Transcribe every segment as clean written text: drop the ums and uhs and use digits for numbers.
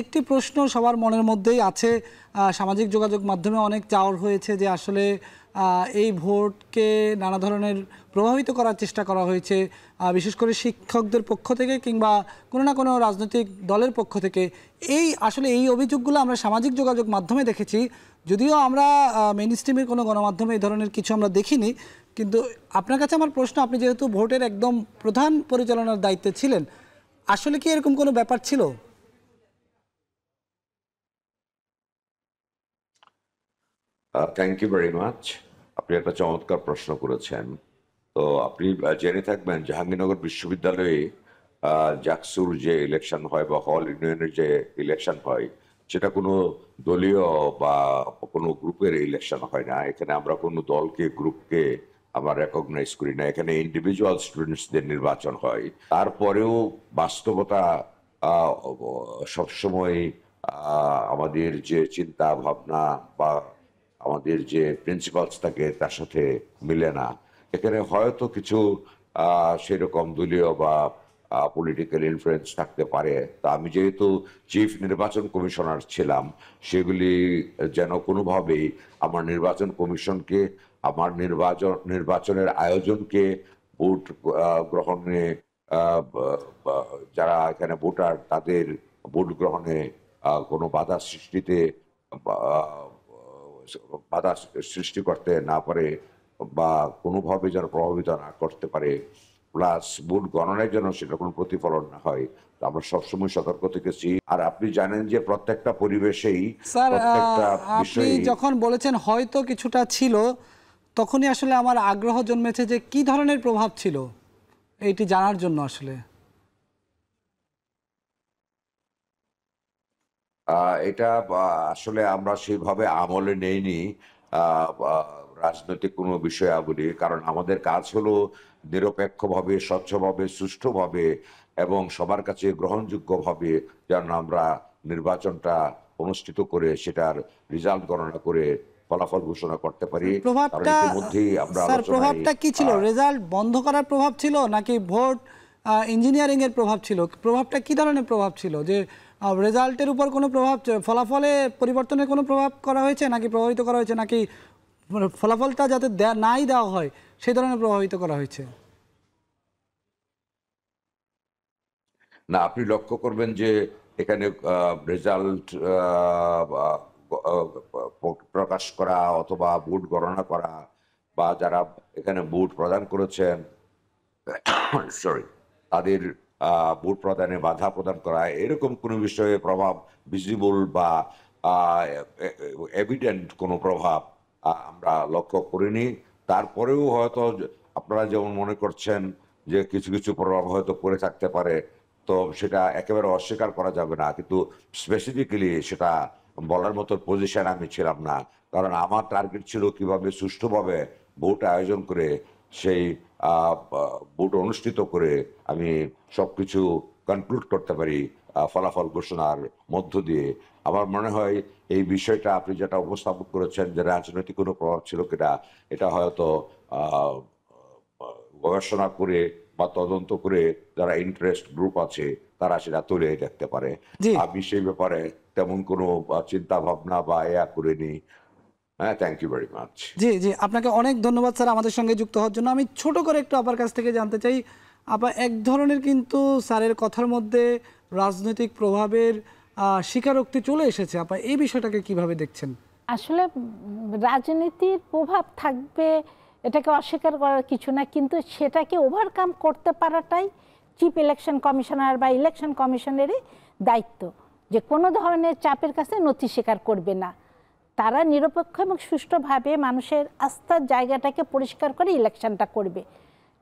একটি প্রশ্ন সবার মনের মধ্যেই আছে, সামাজিক যোগাযোগ মাধ্যমে অনেক চাওয়ার হয়েছে যে আসলে এই ভোটকে নানা ধরনের প্রভাবিত করার চেষ্টা করা হয়েছে, বিশেষ করে শিক্ষকদের পক্ষ থেকে কিংবা কোনো না কোনো রাজনৈতিক দলের পক্ষ থেকে। আসলে এই অভিযোগগুলো আমরা সামাজিক যোগাযোগ মাধ্যমে দেখেছি, যদিও আমরা মেইন স্ট্রিমের কোনো গণমাধ্যমে এই ধরনের কিছু আমরা দেখিনি। কিন্তু আপনার কাছে আমার প্রশ্ন, আপনি যেহেতু ভোটের একদম প্রধান পরিচালনার দায়িত্বে ছিলেন, আসলে কি এরকম কোনো ব্যাপার ছিল? Thank you very much. আপনি একটা চমৎকার প্রশ্ন করেছেন। তো আপনি জেনে থাকবেন জাহাঙ্গীরনগর বিশ্ববিদ্যালয়ে জাকসুর যে ইলেকশন হয় বা হল ইউনিয়নের যে ইলেকশন হয়, সেটা কোনো দলীয় বা কোনো গ্রুপের ইলেকশন হয় না। এখানে আমরা কোনো দলকে গ্রুপকে আমরা রেকগনাইজ করি না। এখানে ইন্ডিভিজুয়াল স্টুডেন্টসদের নির্বাচন হয়। তারপরেও বাস্তবতা সবসময় আমাদের যে চিন্তা ভাবনা বা আমাদের যে প্রিন্সিপালস থাকে তার সাথে মিলে না। এখানে হয়তো কিছু সেরকম দলীয় বা পলিটিক্যাল ইনফ্লুয়েন্স থাকতে পারে। তা আমি যেহেতু চিফ নির্বাচন কমিশনার ছিলাম, সেগুলি যেন কোনোভাবেই আমার নির্বাচন কমিশনকে, আমার নির্বাচনের আয়োজনকে, ভোট গ্রহণে যারা এখানে ভোটার তাদের ভোট গ্রহণে কোনো বাধা সৃষ্টিতে বাধা সৃষ্টি করতে না পারে বা কোনোভাবে যেন প্রভাবিত না করতে পারে, প্লাস ভোট গণনায় যেন সেটা কোনো প্রতিফলন না হয়, আমরা সবসময় সতর্ক থেকেছি। আর আপনি জানেন যে প্রত্যেকটা পরিবেশেই, স্যার, প্রত্যেকটা আপনি বিষয়ে যখন বলেছেন হয়তো কিছুটা ছিল, তখনই আসলে আমার আগ্রহ জন্মেছে যে কি ধরনের প্রভাব ছিল এইটি জানার জন্য। আসলে এটা আসলে আমরা সেইভাবে আমলে নেইনি রাজনৈতিক কোনো বিষয়াবলী, কারণ আমাদের কাজ হলো নিরপেক্ষভাবে, স্বচ্ছভাবে, সুষ্ঠুভাবে এবং সবার কাছে গ্রহণযোগ্যভাবে যেন আমরা নির্বাচনটা অনুষ্ঠিত করে সেটার রেজাল্ট গণনা করে ফলাফল ঘোষণা করতে পারি। কারণ প্রভাবটা, ইতিমধ্যেই আমরা স্যার, প্রভাবটা কি ছিল? রেজাল্ট বন্ধ করার প্রভাব ছিল নাকি ভোট ইঞ্জিনিয়ারিং এর প্রভাব ছিল? প্রভাবটা কি ধরনের প্রভাব ছিল? যে রেজাল্টের উপর কোনো প্রভাব, ফলাফলে পরিবর্তনের কোনো প্রভাব করা হয়েছে নাকি প্রভাবিত করা হয়েছে, নাকি ফলাফলটা যাতে নাই দেওয়া হয় সেই ধরনের প্রভাবিত করা হয়েছে? না, আপনি লক্ষ্য করবেন যে এখানে রেজাল্ট প্রকাশ করা অথবা ভোট গণনা করা বা যারা এখানে ভোট প্রদান করেছেন সরি তাদের ভোট প্রদানে বাধা প্রদান করা, এরকম কোনো বিষয়ে প্রভাব ভিজিবল বা এভিডেন্ট কোনো প্রভাব আমরা লক্ষ্য করিনি। তারপরেও হয়তো আপনারা যেমন মনে করছেন যে কিছু কিছু প্রভাব হয়তো পড়ে থাকতে পারে, তো সেটা একেবারে অস্বীকার করা যাবে না, কিন্তু স্পেসিফিক্যালি সেটা বলার মতো পজিশন আমি ছিলাম না। কারণ আমার টার্গেট ছিল কিভাবে সুষ্ঠুভাবে ভোট আয়োজন করে সেই ভোট অনুষ্ঠিত করে আমি সবকিছু কনক্লুড করতে পারি ফলাফল ঘোষণার মধ্য দিয়ে। আমার মনে হয় এই বিষয়টা আপনি যেটা উপস্থাপন করেছেন যে রাজনৈতিক কোনো প্রভাব ছিল কিনা, এটা হয়তো গবেষণা করে বা তদন্ত করে যারা ইন্টারেস্ট গ্রুপ আছে তারা সেটা তুলে দেখতে পারে। আমি সেই ব্যাপারে তেমন কোনো চিন্তা ভাবনা বা করিনি। হ্যাঁ, থ্যাংক ইউ ভেরি মাচ। জি জি, আপনাকে অনেক ধন্যবাদ স্যার আমাদের সঙ্গে যুক্ত হওয়ার জন্য। আমি ছোট করে একটু আপনার কাছ থেকে জানতে চাই, আপা এক ধরনের কিন্তু স্যারের কথার মধ্যে রাজনৈতিক প্রভাবের স্বীকারোক্তি চলে এসেছে। আপা এই বিষয়টাকে কিভাবে দেখছেন? আসলে রাজনীতির প্রভাব থাকবে, এটাকে অস্বীকার করার কিছু না, কিন্তু সেটাকে ওভারকাম করতে পারাটাই চিফ ইলেকশন কমিশনার বা ইলেকশন কমিশনেরই দায়িত্ব, যে কোনো ধরনের চাপের কাছে নথি স্বীকার করবে না। তারা নিরপেক্ষ এবং সুষ্ঠুভাবে মানুষের আস্থার জায়গাটাকে পরিষ্কার করে ইলেকশনটা করবে।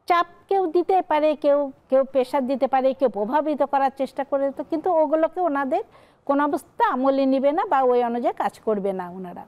চাপ কেউ দিতে পারে, কেউ কেউ প্রেশার দিতে পারে, কেউ প্রভাবিত করার চেষ্টা করে, তো কিন্তু ওগুলোকে ওনাদের কোনো অবস্থা আমলে নিবে না বা ওই অনুযায়ী কাজ করবে না ওনারা।